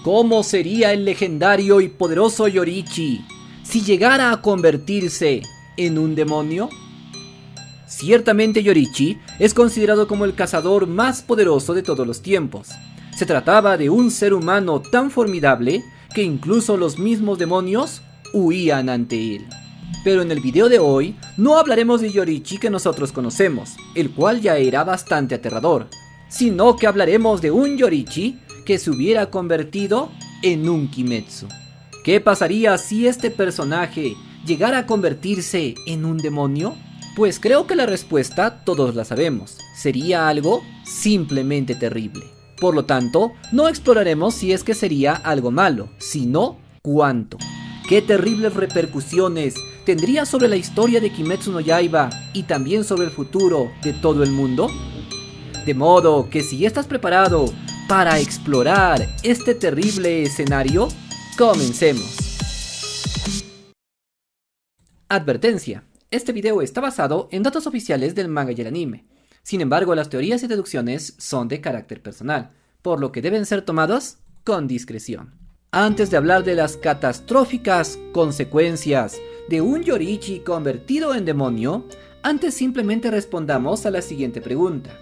¿Cómo sería el legendario y poderoso Yoriichi si llegara a convertirse en un demonio? Ciertamente Yoriichi es considerado como el cazador más poderoso de todos los tiempos. Se trataba de un ser humano tan formidable que incluso los mismos demonios huían ante él. Pero en el video de hoy no hablaremos de Yoriichi que nosotros conocemos, el cual ya era bastante aterrador, sino que hablaremos de un Yoriichi que se hubiera convertido en un Kimetsu. ¿Qué pasaría si este personaje llegara a convertirse en un demonio? Pues creo que la respuesta todos la sabemos, sería algo simplemente terrible. Por lo tanto, no exploraremos si es que sería algo malo, sino cuánto. ¿Qué terribles repercusiones tendría sobre la historia de Kimetsu no Yaiba y también sobre el futuro de todo el mundo? De modo que si estás preparado para explorar este terrible escenario, comencemos. Advertencia: este video está basado en datos oficiales del manga y el anime. Sin embargo, las teorías y deducciones son de carácter personal, por lo que deben ser tomados con discreción. Antes de hablar de las catastróficas consecuencias de un Yoriichi convertido en demonio, antes simplemente respondamos a la siguiente pregunta.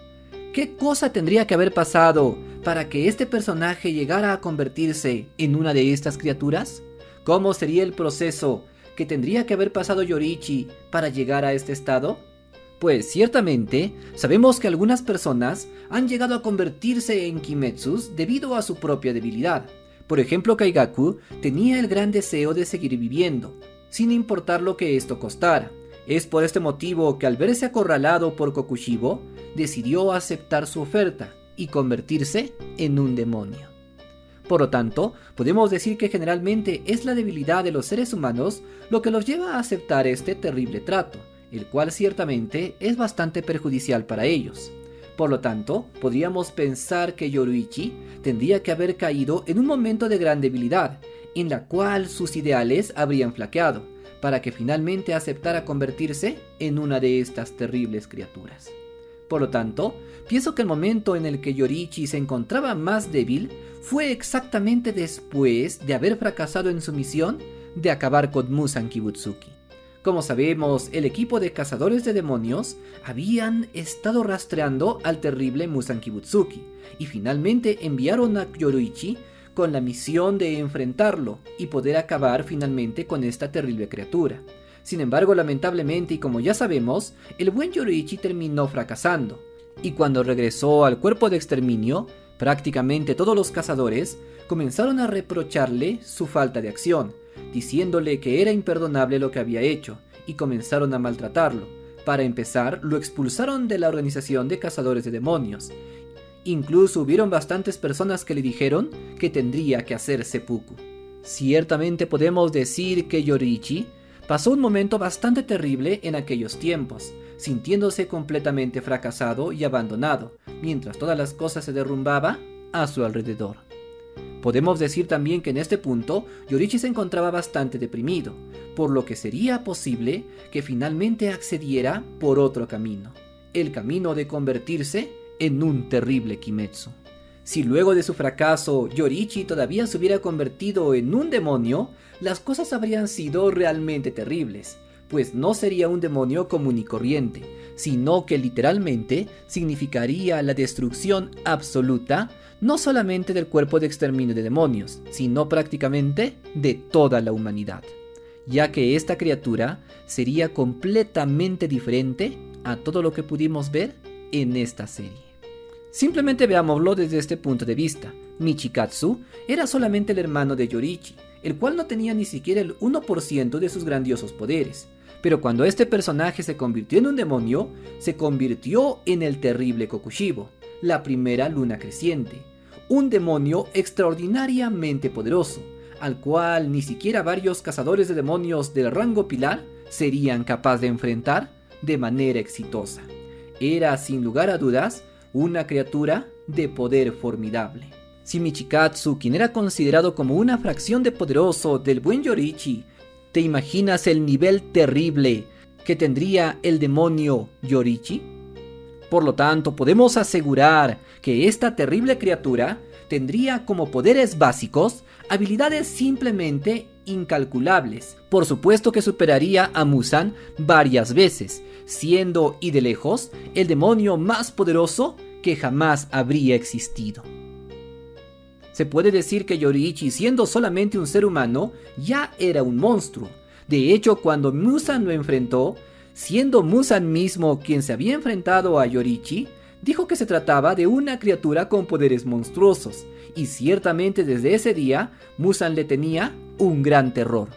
¿Qué cosa tendría que haber pasado para que este personaje llegara a convertirse en una de estas criaturas? ¿Cómo sería el proceso que tendría que haber pasado Yoriichi para llegar a este estado? Pues ciertamente, sabemos que algunas personas han llegado a convertirse en Kimetsus debido a su propia debilidad. Por ejemplo, Kaigaku tenía el gran deseo de seguir viviendo, sin importar lo que esto costara. Es por este motivo que al verse acorralado por Kokushibo, decidió aceptar su oferta y convertirse en un demonio. Por lo tanto, podemos decir que generalmente es la debilidad de los seres humanos lo que los lleva a aceptar este terrible trato, el cual ciertamente es bastante perjudicial para ellos. Por lo tanto, podríamos pensar que Yoriichi tendría que haber caído en un momento de gran debilidad, en la cual sus ideales habrían flaqueado, para que finalmente aceptara convertirse en una de estas terribles criaturas. Por lo tanto, pienso que el momento en el que Yoriichi se encontraba más débil fue exactamente después de haber fracasado en su misión de acabar con Muzan Kibutsuki. Como sabemos, el equipo de cazadores de demonios habían estado rastreando al terrible Muzan Kibutsuki y finalmente enviaron a Yoriichi con la misión de enfrentarlo y poder acabar finalmente con esta terrible criatura. Sin embargo, lamentablemente y como ya sabemos, el buen Yoriichi terminó fracasando, y cuando regresó al cuerpo de exterminio, prácticamente todos los cazadores comenzaron a reprocharle su falta de acción, diciéndole que era imperdonable lo que había hecho, y comenzaron a maltratarlo. Para empezar, lo expulsaron de la organización de cazadores de demonios. Incluso hubieron bastantes personas que le dijeron que tendría que hacer seppuku. Ciertamente podemos decir que Yoriichi pasó un momento bastante terrible en aquellos tiempos, sintiéndose completamente fracasado y abandonado, mientras todas las cosas se derrumbaban a su alrededor. Podemos decir también que en este punto Yoriichi se encontraba bastante deprimido, por lo que sería posible que finalmente accediera por otro camino, el camino de convertirse en un terrible Kimetsu. Si luego de su fracaso Yoriichi todavía se hubiera convertido en un demonio, las cosas habrían sido realmente terribles, pues no sería un demonio común y corriente, sino que literalmente significaría la destrucción absoluta, no solamente del cuerpo de exterminio de demonios, sino prácticamente de toda la humanidad, ya que esta criatura sería completamente diferente a todo lo que pudimos ver en esta serie. Simplemente veámoslo desde este punto de vista. Michikatsu era solamente el hermano de Yoriichi, el cual no tenía ni siquiera el 1% de sus grandiosos poderes. Pero cuando este personaje se convirtió en un demonio, se convirtió en el terrible Kokushibo, la primera luna creciente. Un demonio extraordinariamente poderoso, al cual ni siquiera varios cazadores de demonios del rango pilar serían capaces de enfrentar de manera exitosa. Era, sin lugar a dudas, una criatura de poder formidable. Si Michikatsu, quien era considerado como una fracción de poderoso del buen Yoriichi, ¿te imaginas el nivel terrible que tendría el demonio Yoriichi? Por lo tanto, podemos asegurar que esta terrible criatura tendría como poderes básicos habilidades simplemente incalculables. Por supuesto que superaría a Muzan varias veces, siendo y de lejos el demonio más poderoso que jamás habría existido. Se puede decir que Yoriichi, siendo solamente un ser humano, ya era un monstruo. De hecho, cuando Muzan lo enfrentó, siendo Muzan mismo quien se había enfrentado a Yoriichi, dijo que se trataba de una criatura con poderes monstruosos, y ciertamente desde ese día, Muzan le tenía un gran terror.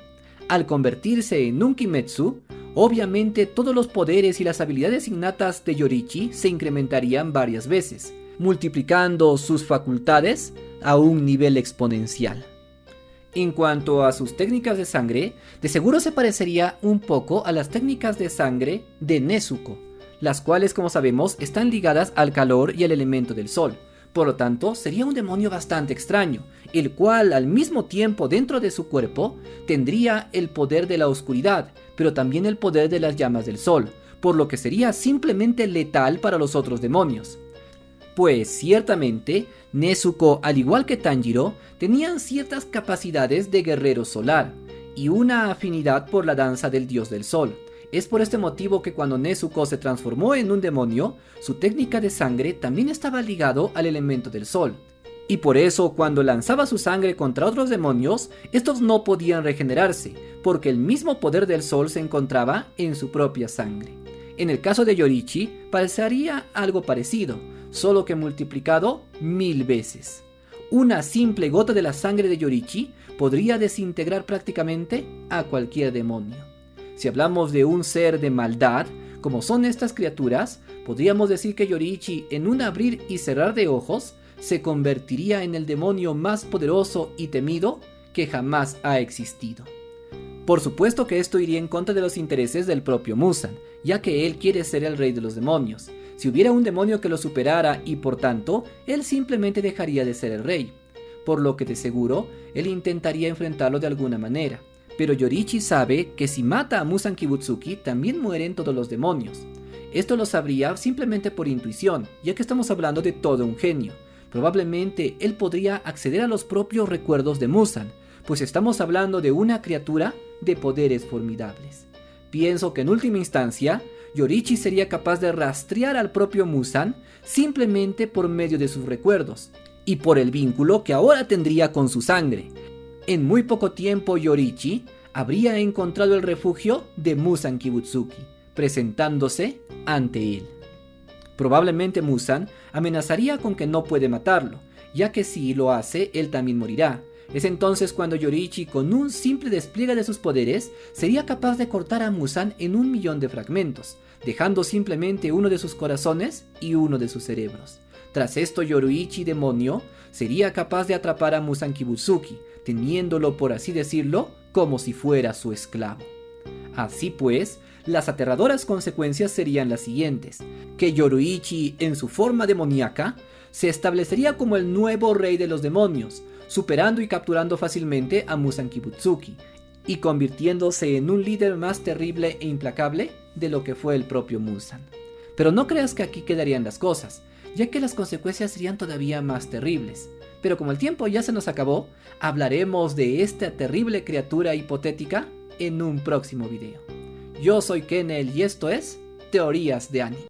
Al convertirse en un Kimetsu, obviamente todos los poderes y las habilidades innatas de Yoriichi se incrementarían varias veces, multiplicando sus facultades a un nivel exponencial. En cuanto a sus técnicas de sangre, de seguro se parecería un poco a las técnicas de sangre de Nezuko, las cuales, como sabemos, están ligadas al calor y al elemento del sol. Por lo tanto, sería un demonio bastante extraño, el cual al mismo tiempo dentro de su cuerpo tendría el poder de la oscuridad, pero también el poder de las llamas del sol, por lo que sería simplemente letal para los otros demonios. Pues ciertamente, Nezuko, al igual que Tanjiro, tenían ciertas capacidades de guerrero solar, y una afinidad por la danza del dios del sol. Es por este motivo que cuando Nezuko se transformó en un demonio, su técnica de sangre también estaba ligado al elemento del sol. Y por eso cuando lanzaba su sangre contra otros demonios, estos no podían regenerarse, porque el mismo poder del sol se encontraba en su propia sangre. En el caso de Yoriichi, parecería algo parecido, solo que multiplicado 1000 veces. Una simple gota de la sangre de Yoriichi podría desintegrar prácticamente a cualquier demonio. Si hablamos de un ser de maldad, como son estas criaturas, podríamos decir que Yoriichi, en un abrir y cerrar de ojos, se convertiría en el demonio más poderoso y temido que jamás ha existido. Por supuesto que esto iría en contra de los intereses del propio Muzan, ya que él quiere ser el rey de los demonios. Si hubiera un demonio que lo superara y por tanto, él simplemente dejaría de ser el rey. Por lo que de seguro, él intentaría enfrentarlo de alguna manera. Pero Yoriichi sabe que si mata a Muzan Kibutsuki, también mueren todos los demonios. Esto lo sabría simplemente por intuición, ya que estamos hablando de todo un genio. Probablemente él podría acceder a los propios recuerdos de Muzan, pues estamos hablando de una criatura de poderes formidables. Pienso que en última instancia, Yoriichi sería capaz de rastrear al propio Muzan simplemente por medio de sus recuerdos, y por el vínculo que ahora tendría con su sangre. En muy poco tiempo Yoriichi habría encontrado el refugio de Muzan Kibutsuki, presentándose ante él. Probablemente Muzan amenazaría con que no puede matarlo, ya que si lo hace, él también morirá. Es entonces cuando Yoriichi, con un simple despliegue de sus poderes, sería capaz de cortar a Muzan en 1.000.000 de fragmentos, dejando simplemente uno de sus corazones y uno de sus cerebros. Tras esto, Yoriichi demonio sería capaz de atrapar a Muzan Kibutsuki, teniéndolo, por así decirlo, como si fuera su esclavo. Así pues, las aterradoras consecuencias serían las siguientes: que Yoriichi, en su forma demoníaca, se establecería como el nuevo rey de los demonios, superando y capturando fácilmente a Muzan Kibutsuki, y convirtiéndose en un líder más terrible e implacable de lo que fue el propio Muzan. Pero no creas que aquí quedarían las cosas, ya que las consecuencias serían todavía más terribles. Pero como el tiempo ya se nos acabó, hablaremos de esta terrible criatura hipotética en un próximo video. Yo soy Kennel y esto es Teorías de Anime.